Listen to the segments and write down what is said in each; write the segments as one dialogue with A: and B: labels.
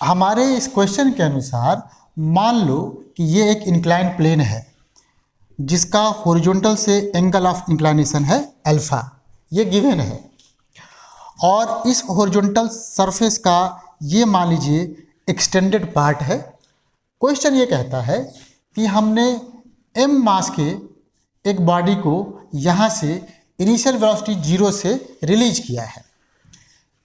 A: हमारे इस क्वेश्चन के अनुसार मान लो कि ये एक इंक्लाइन प्लेन है जिसका हॉरिजॉन्टल से एंगल ऑफ इंक्लाइनेशन है अल्फा, ये गिवन है, और इस हॉरिजॉन्टल सरफेस का ये मान लीजिए एक्सटेंडेड पार्ट है। क्वेश्चन ये कहता है कि हमने m मास के एक बॉडी को यहाँ से इनिशियल वेलोसिटी 0 से रिलीज किया है,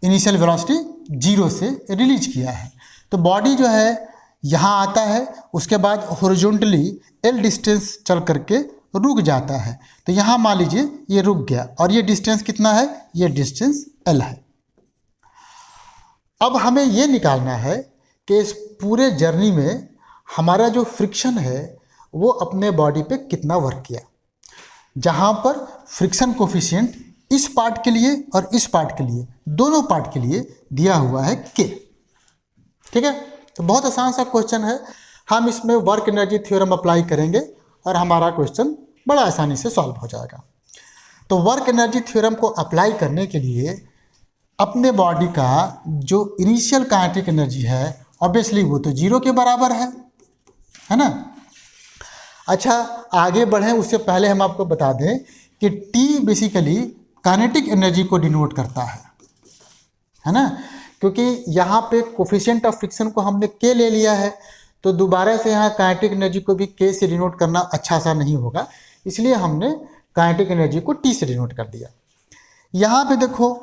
A: इनिशियल वेलोसिटी 0 से रिलीज किया है। तो बॉडी जो है यहाँ आता है, उसके बाद हॉरिजॉन्टली l डिस्टेंस चल करके रुक जाता है। तो यहाँ मान लीजिए ये रुक गया, और ये डिस्टेंस कितना है, ये डिस्टेंस l है। अब हमें ये निकालना है कि इस पूरे जर्नी में हमारा जो फ्रिक्शन है वो अपने बॉडी पे कितना वर्क किया, जहाँ पर फ्रिक्शन कोफिशिएंट इस पार्ट के लिए और इस पार्ट के लिए, दोनों पार्ट के लिए दिया हुआ है k। ठीक है, तो बहुत आसान सा क्वेश्चन है। हम इसमें वर्क एनर्जी थ्योरम अप्लाई करेंगे और हमारा क्वेश्चन बड़ा आसानी से सॉल्व हो जाएगा। तो वर्क एनर्जी थ्योरम को अप्लाई करने के लिए अपने बॉडी का जो इनिशियल काइनेटिक एनर्जी है ऑब्वियसली वो तो 0 के बराबर है ना। अच्छा, आगे बढ़ें उससे पहले हम आपको बता दें कि T बेसिकली काइनेटिक एनर्जी को डिनोट करता है ना, क्योंकि यहाँ पे कोफिशिएंट ऑफ फ्रिक्शन को हमने K ले लिया है, तो दोबारा से यहाँ काइनेटिक एनर्जी को भी K से डिनोट करना अच्छा सा नहीं होगा, इसलिए हमने काइनेटिक एनर्जी को T से डिनोट कर दिया। यहाँ पे देखो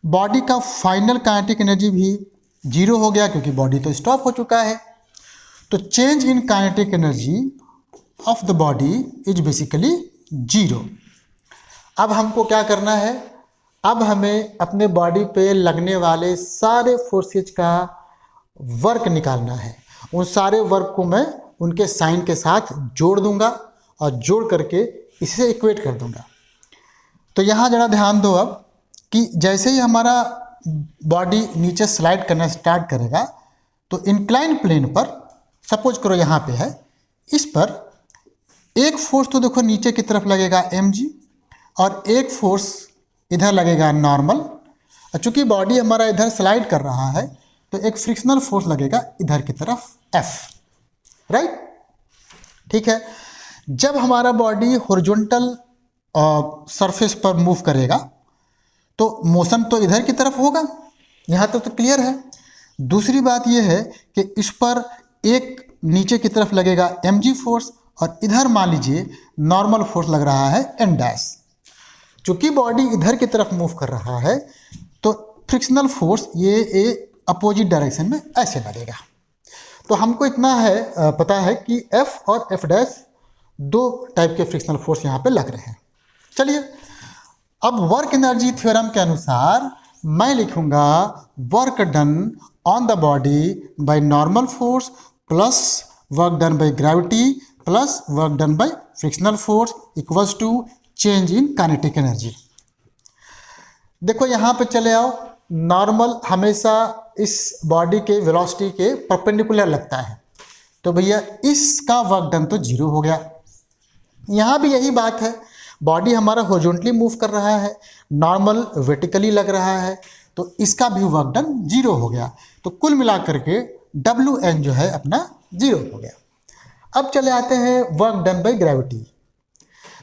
A: बॉडी का फाइनल काइनेटिक एनर्जी भी 0 हो गया क्योंकि बॉडी तो स्टॉप हो चुका है। तो change in kinetic energy of the body is basically 0। अब हमको क्या करना है, अब हमें अपने बॉडी पे लगने वाले सारे फोर्सेज का वर्क निकालना है। उन सारे वर्क को मैं उनके साइन के साथ जोड़ दूंगा और जोड़ करके इसे इक्वेट कर दूंगा। तो यहाँ ज़रा ध्यान दो अब कि जैसे ही हमारा बॉडी नीचे स्लाइड करना स्टार्ट करेगा तो इंक्लाइन प्लेन पर, सपोज करो यहाँ पे है, इस पर एक फोर्स तो देखो नीचे की तरफ लगेगा mg और एक फोर्स इधर लगेगा नॉर्मल। चूँकि बॉडी हमारा इधर स्लाइड कर रहा है तो एक फ्रिक्शनल फोर्स लगेगा इधर की तरफ F, राइट। ठीक है, जब हमारा बॉडी हॉरिजॉन्टल सरफेस पर मूव करेगा तो मोशन तो इधर की तरफ होगा, यहाँ तक तो क्लियर है। दूसरी बात यह है कि इस पर एक नीचे की तरफ लगेगा mg फोर्स और इधर मान लीजिए नॉर्मल फोर्स लग रहा है n डैश। चूँकि बॉडी इधर की तरफ मूव कर रहा है तो फ्रिक्शनल फोर्स ये अपोजिट डायरेक्शन में ऐसे लगेगा। तो हमको इतना है पता है कि F और F डैश दो टाइप के फ्रिक्शनल फोर्स यहाँ पे लग रहे हैं। चलिए, अब वर्क एनर्जी थ्योरम के अनुसार मैं लिखूंगा work done on the body by normal force plus work done by gravity plus work done by frictional force equals to change in kinetic energy. देखो यहाँ पे चले आओ, नॉर्मल हमेशा इस बॉडी के वेलोसिटी के परपेंडिकुलर लगता है, तो भैया इसका वर्क डन तो 0 हो गया। यहाँ भी यही बात है, बॉडी हमारा हॉरिजॉन्टली मूव कर रहा है, नॉर्मल वर्टिकली लग रहा है, तो इसका भी वर्क डन 0 हो गया। तो कुल मिलाकर के Wn जो है अपना 0 हो गया। अब चले आते हैं वर्क डन बाय ग्रेविटी।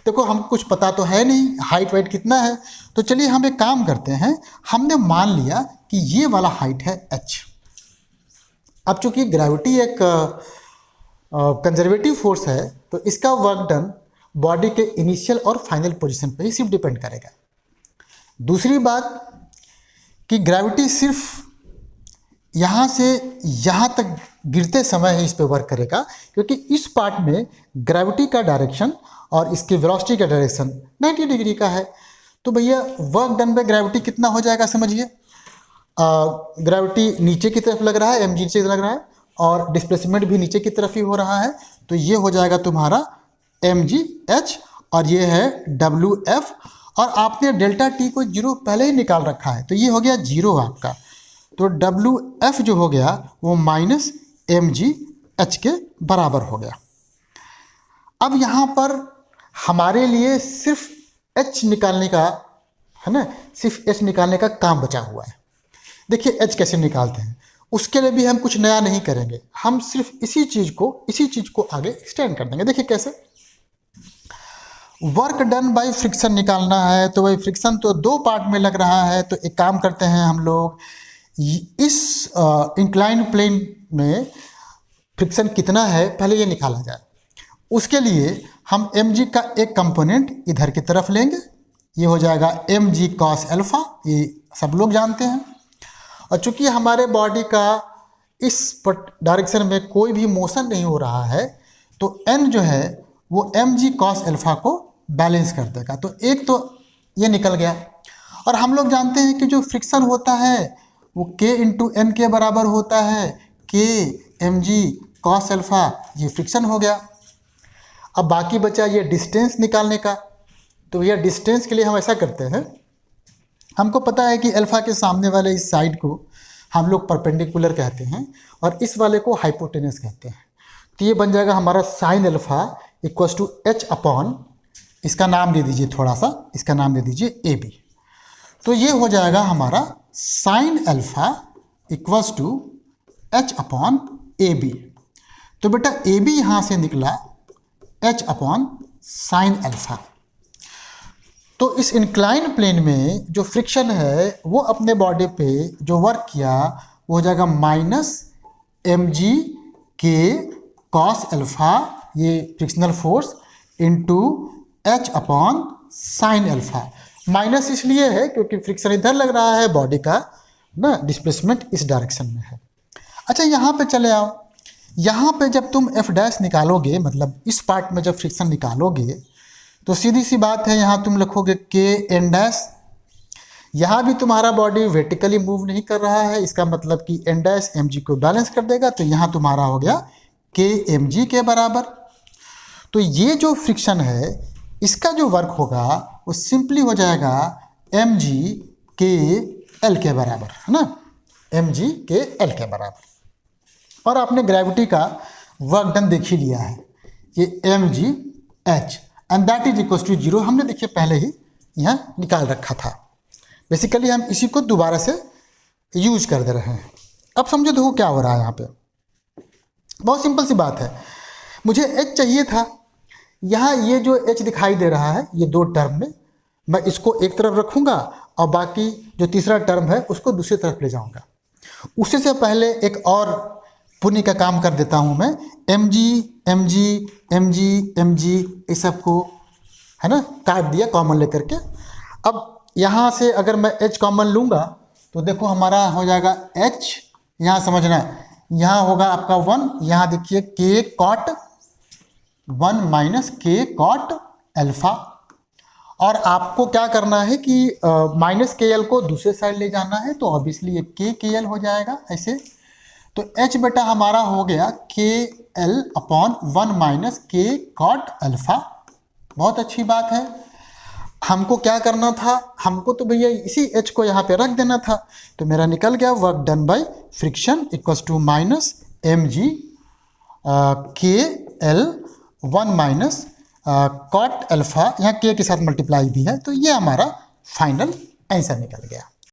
A: देखो हम कुछ पता तो है नहीं हाइट वाइट कितना है, तो चलिए हम एक काम करते हैं, हमने मान लिया कि ये वाला हाइट है h। अब चूंकि ग्रेविटी एक कंजर्वेटिव फोर्स है तो इसका वर्क डन बॉडी के इनिशियल और फाइनल पोजीशन पे ही सिर्फ डिपेंड करेगा। दूसरी बात कि ग्रेविटी सिर्फ यहाँ से यहाँ तक गिरते समय ही इस पे वर्क करेगा, क्योंकि इस पार्ट में ग्रेविटी का डायरेक्शन और इसके वेलोसिटी का डायरेक्शन 90 डिग्री का है। तो भैया वर्क डन बाय ग्रेविटी कितना हो जाएगा समझिए, ग्रेविटी नीचे की तरफ लग रहा है, mg नीचे लग रहा है और डिस्प्लेसमेंट भी नीचे की तरफ ही हो रहा है, तो ये हो जाएगा तुम्हारा mgh और ये है wf, और आपने डेल्टा t को 0 पहले ही निकाल रखा है तो ये हो गया 0 आपका। तो wf जो हो गया वो माइनस mgh के बराबर हो गया। अब यहाँ पर हमारे लिए सिर्फ h निकालने का है ना, सिर्फ h निकालने का काम बचा हुआ है। देखिए h कैसे निकालते हैं, उसके लिए भी हम कुछ नया नहीं करेंगे, हम सिर्फ इसी चीज़ को आगे एक्सटेंड कर देंगे। देखिए कैसे, वर्क डन बाय फ्रिक्शन निकालना है, तो भाई फ्रिक्शन तो दो पार्ट में लग रहा है, तो एक काम करते हैं हम लोग, इस इंक्लाइन प्लेन में फ्रिक्शन कितना है पहले ये निकाला जाए। उसके लिए हम mg का एक कंपोनेंट इधर की तरफ लेंगे, ये हो जाएगा mg cos अल्फा, ये सब लोग जानते हैं। और चूंकि हमारे बॉडी का इस डायरेक्शन में कोई भी मोशन नहीं हो रहा है, तो n जो है वो mg cos अल्फा को बैलेंस कर देगा। तो एक तो ये निकल गया। और हम लोग जानते हैं कि जो फ्रिक्शन होता है वो k इंटू एन के बराबर होता है, k mg cos अल्फा, ये फ्रिक्शन हो गया। अब बाकी बचा ये डिस्टेंस निकालने का। तो ये डिस्टेंस के लिए हम ऐसा करते हैं, हमको पता है कि अल्फा के सामने वाले इस साइड को हम लोग परपेंडिकुलर कहते हैं और इस वाले को हाइपोटेनस कहते हैं। तो ये बन जाएगा हमारा sine alpha equals to H upon, इसका नाम दे दीजिए थोड़ा सा, इसका नाम दे दीजिए ए बी। तो ये हो जाएगा हमारा sine alpha equals to H upon A B. तो बेटा ए बी यहाँ से निकला एच अपॉन साइन अल्फा। तो इस इंक्लाइन प्लेन में जो फ्रिक्शन है वो अपने बॉडी पे जो वर्क किया वो हो जाएगा minus mg k cos alpha, ये frictional force, into H upon sine alpha. Minus इसलिए है क्योंकि फ्रिक्शन इधर लग रहा है, बॉडी का ना डिस्प्लेसमेंट इस डायरेक्शन में है। अच्छा यहाँ पे चले आओ, यहाँ पे जब तुम एफ डैश निकालोगे, मतलब इस पार्ट में जब फ्रिक्शन निकालोगे, तो सीधी सी बात है यहाँ तुम लिखोगे के एन डैश। यहाँ भी तुम्हारा बॉडी वर्टिकली मूव नहीं कर रहा है, इसका मतलब कि एन डैश एम जी को बैलेंस कर देगा। तो यहाँ तुम्हारा हो गया के एम जी के बराबर। तो ये जो फ्रिक्शन है इसका जो वर्क होगा वो सिंपली हो जाएगा एम जी के एल के बराबर, है ना, एम जी के एल के बराबर। और आपने ग्रेविटी का वर्क डन देख ही लिया है, ये M G H and that is equal to zero, हमने देखिए पहले ही यहाँ निकाल रखा था। बेसिकली हम इसी को दोबारा से यूज कर दे रहे हैं। अब समझो देखो क्या हो रहा है यहाँ पे, बहुत सिंपल सी बात है। मुझे एच चाहिए था, यहाँ ये जो एच दिखाई दे रहा है ये दो टर्म में, मैं इसको एक तरफ रखूँगा और बाकी जो तीसरा टर्म है उसको दूसरी तरफ ले जाऊँगा। उसी से पहले एक और पुण्य का काम कर देता हूँ मैं, M G M G M G M G इस सब को, है ना, काट दिया कॉमन लेकर के। अब यहाँ से अगर मैं एच कॉमन लूँगा तो देखो हमारा हो जाएगा एच, यहाँ समझना, यहाँ होगा आपका वन, यहाँ देखिए के कॉट वन माइनस के कॉट अल्फा। और आपको क्या करना है कि माइनस के एल को दूसरे साइड ले जाना है, तो ऑब्वियसली ये के एल हो जाएगा ऐसे। तो एच बेटा हमारा हो गया के एल अपॉन वन माइनस के कॉट अल्फा। बहुत अच्छी बात है। हमको क्या करना था, हमको तो भैया इसी एच को यहाँ पे रख देना था। तो मेरा निकल गया work done by friction equals to minus M G K L one minus cot alpha, यहाँ के साथ मल्टीप्लाई भी है। तो ये हमारा फाइनल आंसर निकल गया।